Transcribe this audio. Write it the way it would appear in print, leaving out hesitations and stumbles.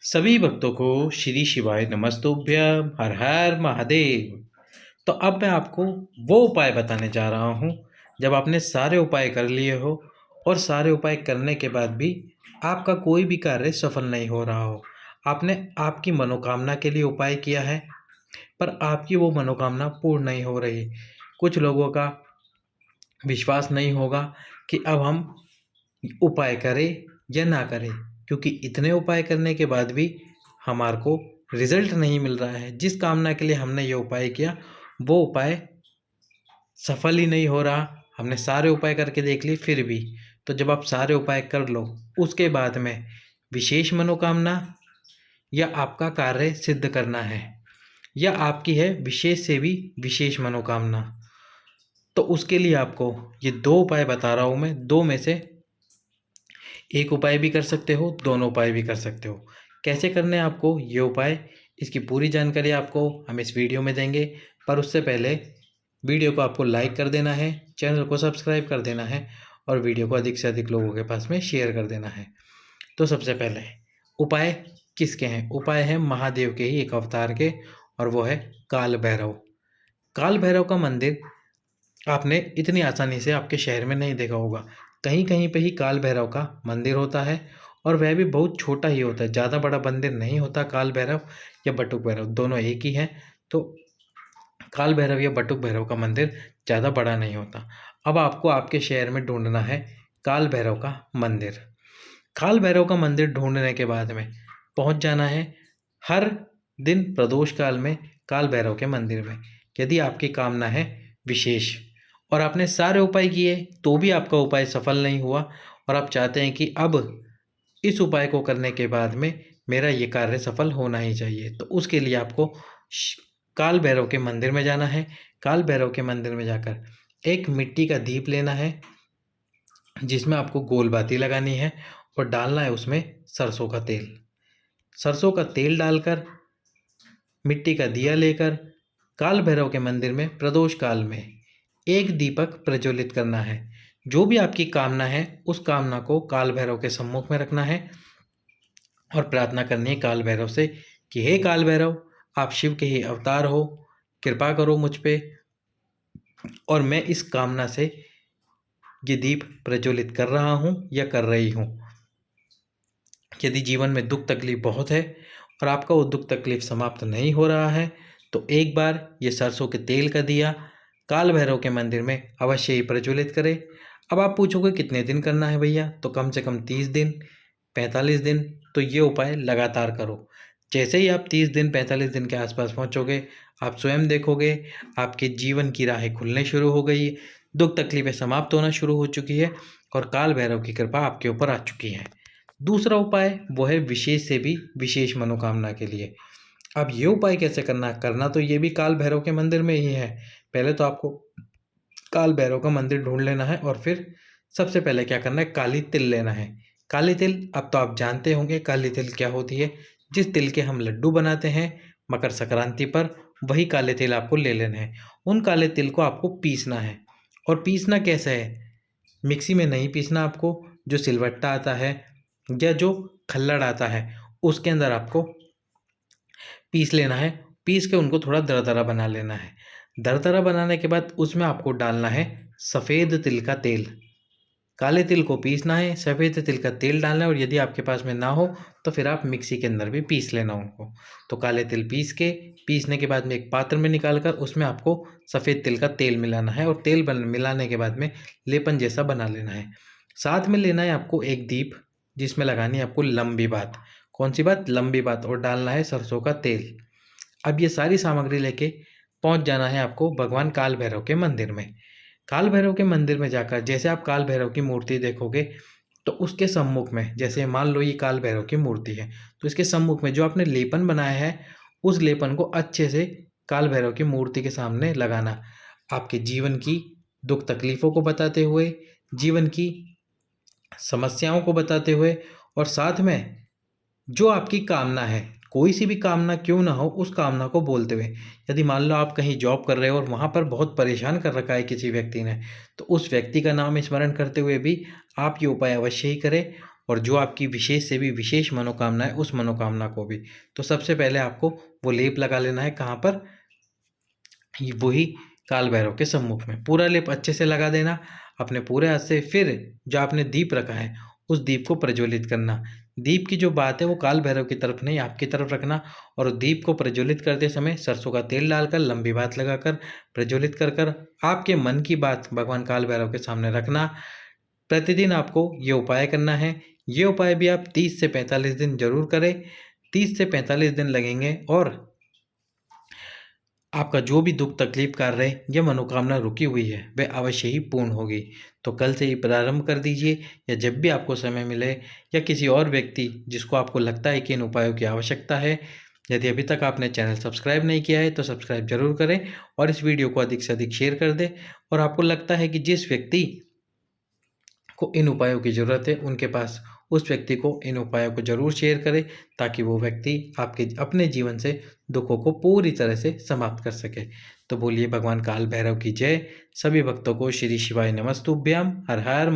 सभी भक्तों को श्री शिवाय नमस्तुभ्यं हर हर महादेव। तो अब मैं आपको वो उपाय बताने जा रहा हूँ जब आपने सारे उपाय कर लिए हो और सारे उपाय करने के बाद भी आपका कोई भी कार्य सफल नहीं हो रहा हो। आपने आपकी मनोकामना के लिए उपाय किया है पर आपकी वो मनोकामना पूर्ण नहीं हो रही। कुछ लोगों का विश्वास नहीं होगा कि अब हम उपाय करें या ना करें, क्योंकि इतने उपाय करने के बाद भी हमारे को रिजल्ट नहीं मिल रहा है। जिस कामना के लिए हमने ये उपाय किया वो उपाय सफल ही नहीं हो रहा। हमने सारे उपाय करके देख लिए फिर भी। तो जब आप सारे उपाय कर लो उसके बाद में विशेष मनोकामना या आपका कार्य सिद्ध करना है या आपकी है विशेष से भी विशेष मनोकामना, तो उसके लिए आपको ये दो उपाय बता रहा हूँ मैं। दो में से एक उपाय भी कर सकते हो, दोनों उपाय भी कर सकते हो। कैसे करने हैं आपको ये उपाय, इसकी पूरी जानकारी आपको हम इस वीडियो में देंगे। पर उससे पहले वीडियो को आपको लाइक कर देना है, चैनल को सब्सक्राइब कर देना है और वीडियो को अधिक से अधिक लोगों के पास में शेयर कर देना है। तो सबसे पहले उपाय किसके हैं? उपाय हैं महादेव के ही एक अवतार के, और वो है काल भैरव। काल भैरव का मंदिर आपने इतनी आसानी से आपके शहर में नहीं देखा होगा। कहीं कहीं पे ही काल भैरव का मंदिर होता है और वह भी बहुत छोटा ही होता है। ज़्यादा बड़ा मंदिर नहीं होता। काल भैरव या बटुक भैरव दोनों एक ही हैं। तो काल भैरव या बटुक भैरव का मंदिर ज़्यादा बड़ा नहीं होता। अब आपको आपके शहर में ढूंढना है काल भैरव का मंदिर। काल भैरव का मंदिर ढूंढने के बाद में पहुंच जाना है हर दिन प्रदोष काल में काल भैरव के मंदिर में। यदि आपकी कामना है विशेष और आपने सारे उपाय किए तो भी आपका उपाय सफल नहीं हुआ और आप चाहते हैं कि अब इस उपाय को करने के बाद में मेरा ये कार्य सफल होना ही चाहिए, तो उसके लिए आपको काल भैरव के मंदिर में जाना है। काल भैरव के मंदिर में जाकर एक मिट्टी का दीप लेना है जिसमें आपको गोल बाती लगानी है और डालना है उसमें सरसों का तेल। सरसों का तेल डालकर मिट्टी का दिया लेकर काल भैरव के मंदिर में प्रदोष काल में एक दीपक प्रज्वलित करना है। जो भी आपकी कामना है उस कामना को काल भैरव के सम्मुख में रखना है और प्रार्थना करनी है काल भैरव से कि हे काल भैरव, आप शिव के ही अवतार हो, कृपा करो मुझ पे और मैं इस कामना से ये दीप प्रज्वलित कर रहा हूँ या कर रही हूँ। यदि जीवन में दुख तकलीफ बहुत है और आपका वो दुख तकलीफ समाप्त नहीं हो रहा है तो एक बार ये सरसों के तेल का दिया काल भैरव के मंदिर में अवश्य ही प्रज्वलित करें। अब आप पूछोगे कितने दिन करना है भैया? तो कम से कम 30 दिन 45 दिन तो ये उपाय लगातार करो। जैसे ही आप 30 दिन 45 दिन के आसपास पहुंचोगे आप स्वयं देखोगे आपके जीवन की राहें खुलने शुरू हो गई, दुख तकलीफें समाप्त होना शुरू हो चुकी है और काल भैरव की कृपा आपके ऊपर आ चुकी है। दूसरा उपाय वो है विशेष से भी विशेष मनोकामना के लिए। अब ये उपाय कैसे करना तो ये भी काल भैरव के मंदिर में ही है। पहले तो आपको काल भैरव का मंदिर ढूंढ लेना है और फिर सबसे पहले क्या करना है, काली तिल लेना है। काली तिल अब तो आप जानते होंगे काली तिल क्या होती है। जिस तिल के हम लड्डू बनाते हैं मकर संक्रांति पर, वही काले तिल आपको ले लेने हैं। उन काले तिल को आपको पीसना है। और पीसना कैसे है? मिक्सी में नहीं पीसना आपको, जो सिलवट्टा आता है या जो खल्लड़ आता है उसके अंदर आपको पीस लेना है। पीस के उनको थोड़ा दरदरा बना लेना है। दरदरा बनाने के बाद उसमें आपको डालना है सफ़ेद तिल का तेल। काले तिल को पीसना है, सफ़ेद तिल का तेल डालना है और यदि आपके पास में ना हो तो फिर आप मिक्सी के अंदर भी पीस लेना उनको। तो काले तिल पीसने के बाद में एक पात्र में निकाल कर उसमें आपको सफ़ेद तिल का तेल मिलाना है और तेल मिलाने के बाद में लेपन जैसा बना लेना है। साथ में लेना है आपको एक दीप जिसमें लगानी है आपको लंबी बात। कौन सी बात? लंबी बात। और डालना है सरसों का तेल। अब ये सारी सामग्री लेके पहुंच जाना है आपको भगवान काल भैरव के मंदिर में। काल भैरव के मंदिर में जाकर जैसे आप काल भैरव की मूर्ति देखोगे तो उसके सम्मुख में, जैसे मान लो ये काल भैरव की मूर्ति है तो इसके सम्मुख में जो आपने लेपन बनाया है उस लेपन को अच्छे से काल भैरव की मूर्ति के सामने लगाना। आपके जीवन की दुख तकलीफ़ों को बताते हुए, जीवन की समस्याओं को बताते हुए और साथ में जो आपकी कामना है, कोई सी भी कामना क्यों ना हो, उस कामना को बोलते हुए। यदि मान लो आप कहीं जॉब कर रहे हो और वहाँ पर बहुत परेशान कर रखा है किसी व्यक्ति ने, तो उस व्यक्ति का नाम स्मरण करते हुए भी आप ये उपाय अवश्य ही करें और जो आपकी विशेष से भी विशेष मनोकामना है, उस मनोकामना को भी। तो सबसे पहले आपको वो लेप लगा लेना है, कहाँ पर, वही काल भैरव के सम्मुख में। पूरा लेप अच्छे से लगा देना अपने पूरे हाथ से। फिर जो आपने दीप रखा है, उस दीप को प्रज्वलित करना। दीप की जो बात है वो काल भैरव की तरफ नहीं, आपकी तरफ रखना। और दीप को प्रज्वलित करते समय सरसों का तेल डालकर लंबी बात लगाकर प्रज्वलित कर कर आपके मन की बात भगवान काल भैरव के सामने रखना। प्रतिदिन आपको ये उपाय करना है। ये उपाय भी आप 30 से 45 दिन जरूर करें। 30 से 45 दिन लगेंगे और आपका जो भी दुख तकलीफ कार्य है या मनोकामना रुकी हुई है वह अवश्य ही पूर्ण होगी। तो कल से ही प्रारंभ कर दीजिए, या जब भी आपको समय मिले, या किसी और व्यक्ति जिसको आपको लगता है कि इन उपायों की आवश्यकता है। यदि अभी तक आपने चैनल सब्सक्राइब नहीं किया है तो सब्सक्राइब जरूर करें और इस वीडियो को अधिक से अधिक शेयर कर दें। और आपको लगता है कि जिस व्यक्ति को इन उपायों की ज़रूरत है उनके पास उस व्यक्ति को इन उपायों को जरूर शेयर करें, ताकि वो व्यक्ति आपके अपने जीवन से दुखों को पूरी तरह से समाप्त कर सके। तो बोलिए भगवान काल भैरव की जय। सभी भक्तों को श्री शिवाय नमस्तुभ्याम। हर हर